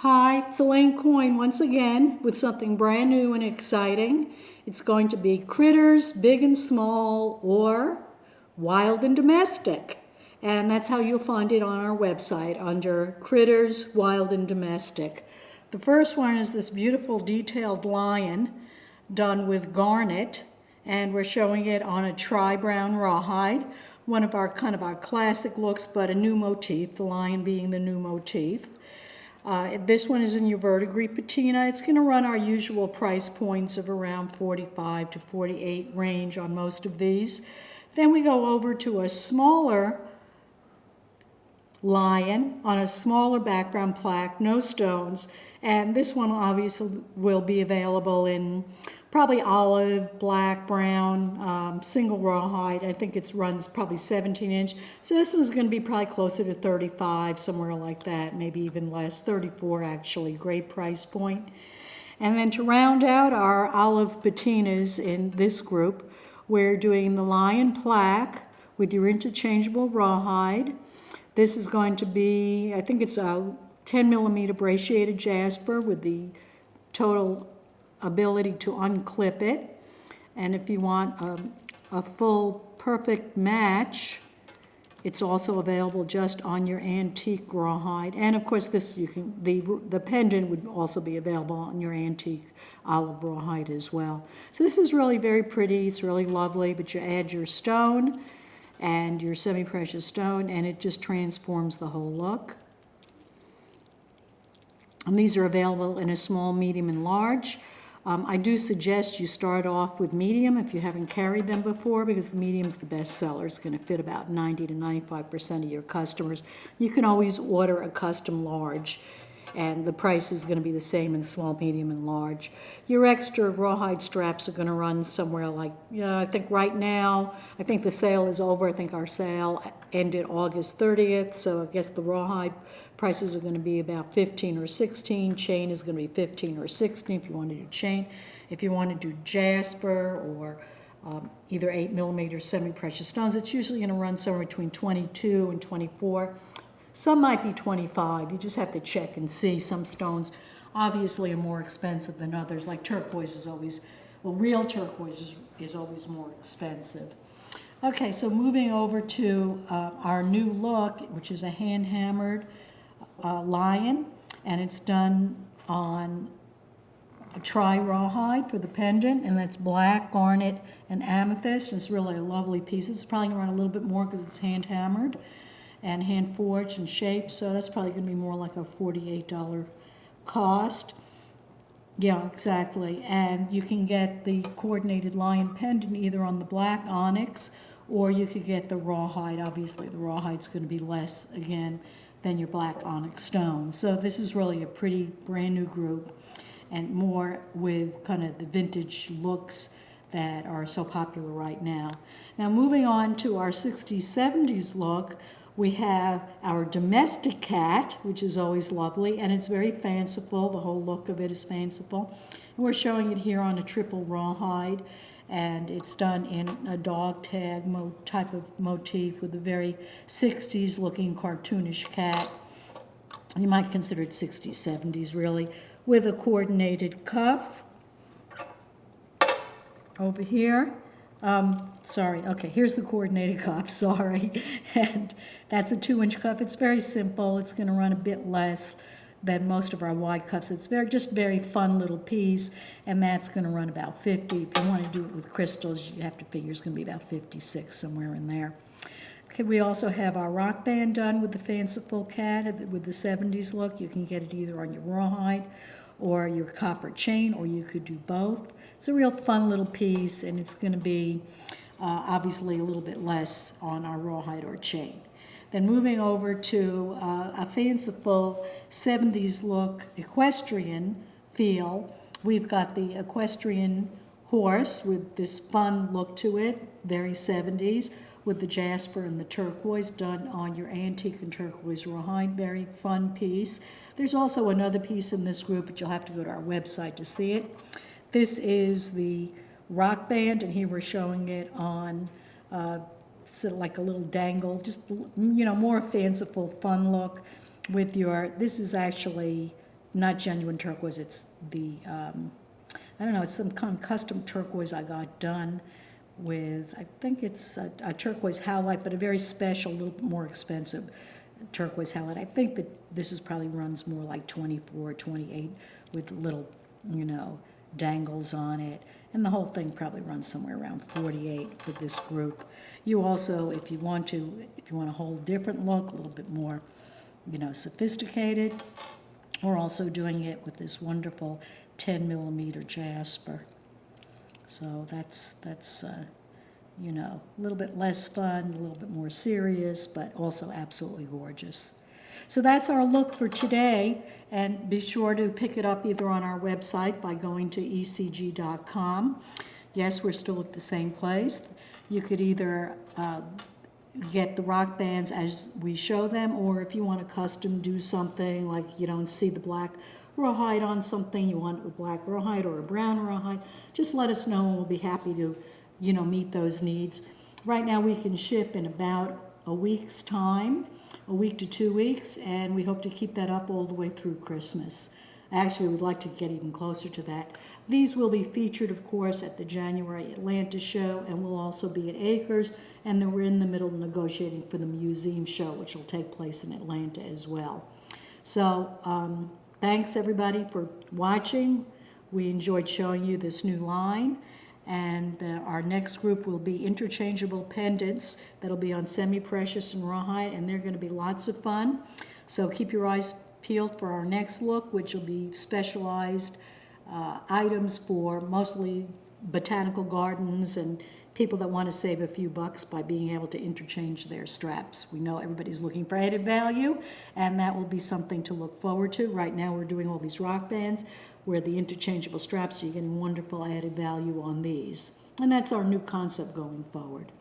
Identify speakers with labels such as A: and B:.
A: Hi, it's Elaine Coyne once again with something brand new and exciting. It's going to be critters, big and small, or wild and domestic. And that's how you'll find it on our website under critters, wild and domestic. The first one is this beautiful detailed lion done with garnet, and we're showing it on a tri-brown rawhide, one of our classic looks, but a new motif, the lion being the new motif. This one is in your verdigris patina. It's going to run our usual price points of around 45 to 48 range on most of these. Then we go over to a smaller lion on a smaller background plaque, no stones, and this one obviously will be available in probably olive, black, brown, single rawhide. I think it runs probably 17 inch. So this one's going to be probably closer to 35, somewhere like that, maybe even less, 34 actually, great price point. And then to round out our olive patinas in this group, we're doing the lion plaque with your interchangeable rawhide. This is going to be, I think it's a 10 millimeter brachiated jasper with the total ability to unclip it. And if you want a full perfect match, it's also available just on your antique rawhide. And of course this the pendant would also be available on your antique olive rawhide as well. So this is really very pretty, it's really lovely, but you add your stone and your semi-precious stone and it just transforms the whole look. And these are available in a small, medium, and large. I do suggest you start off with medium if you haven't carried them before, because the medium's the best seller. It's going to fit about 90 to 95% of your customers. You can always order a custom large, and the price is going to be the same in small, medium, and large. Your extra rawhide straps are going to run somewhere like, I think right now, I think the sale is over. I think our sale ended August 30th, so I guess the rawhide prices are going to be about 15 or 16. Chain is going to be 15 or 16 if you want to do chain. If you want to do jasper or either 8 millimeter semi-precious stones, it's usually going to run somewhere between 22 and 24. Some might be 25. You just have to check and see. Some stones obviously are more expensive than others. Like turquoise is always, well, real turquoise is always more expensive. Okay, so moving over to our new look, which is a hand-hammered lion, and it's done on a tri-rawhide for the pendant, and that's black, garnet, and amethyst. It's really a lovely piece. It's probably going to run a little bit more because it's hand-hammered and hand-forged and shaped, so that's probably going to be more like a $48 cost. Yeah, exactly. And you can get the coordinated lion pendant either on the black onyx, or you could get the rawhide. Obviously, the rawhide's going to be less, again, than your black onyx stone. So this is really a pretty brand new group, and more with kind of the vintage looks that are so popular right now. Now moving on to our 60s, 70s look, we have our domestic cat, which is always lovely, and it's very fanciful. The whole look of it is fanciful. And we're showing it here on a triple rawhide, and it's done in a dog tag type of motif with a very 60s looking cartoonish cat. You might consider it 60s, 70s really, with a coordinated cuff over here. Here's the coordinated cuff, sorry. And that's a 2-inch cuff. It's very simple. It's going to run a bit less than most of our wide cuffs. It's just very fun little piece, and that's going to run about 50. If you want to do it with crystals, you have to figure it's going to be about 56, somewhere in there. Okay, we also have our rock band done with the fanciful cat with the 70s look. You can get it either on your rawhide or your copper chain, or you could do both. It's a real fun little piece, and it's going to be obviously a little bit less on our rawhide or chain. Then moving over to a fanciful 70s look equestrian feel, we've got the equestrian horse with this fun look to it, very 70s, with the jasper and the turquoise done on your antique and turquoise rawhide, very fun piece. There's also another piece in this group, but you'll have to go to our website to see it. This is the rock band, and here we're showing it on sort of like a little dangle, just, more fanciful, fun look with your, this is actually not genuine turquoise, it's the, I don't know, it's some kind of custom turquoise I got done with, I think it's a turquoise howlite, but a very special, a little bit more expensive turquoise howlite. I think that this is probably runs more like 24, 28 with little, dangles on it. And the whole thing probably runs somewhere around 48 for this group. You also, if you want a whole different look, a little bit more, sophisticated, we're also doing it with this wonderful 10 millimeter jasper. So that's a little bit less fun, a little bit more serious, but also absolutely gorgeous. So that's our look for today, and be sure to pick it up either on our website by going to ecg.com. Yes, we're still at the same place. You could either get the rock bands as we show them, or if you want to custom do something, like you don't see the black rawhide on something, you want it with black rawhide or a brown rawhide, just let us know and we'll be happy to, meet those needs. Right now we can ship in about a week's time, a week to 2 weeks, and we hope to keep that up all the way through Christmas. Actually, we'd like to get even closer to that. These will be featured, of course, at the January Atlanta show, and will also be at Acres, and then we're in the middle of negotiating for the museum show, which will take place in Atlanta as well. So thanks everybody for watching. We enjoyed showing you this new line. And our next group will be interchangeable pendants that'll be on semi-precious and rawhide, and they're going to be lots of fun. So keep your eyes peeled for our next look, which will be specialized items for mostly botanical gardens and people that want to save a few bucks by being able to interchange their straps. We know everybody's looking for added value, and that will be something to look forward to. Right now we're doing all these rock bands where the interchangeable straps, so you're getting wonderful added value on these. And that's our new concept going forward.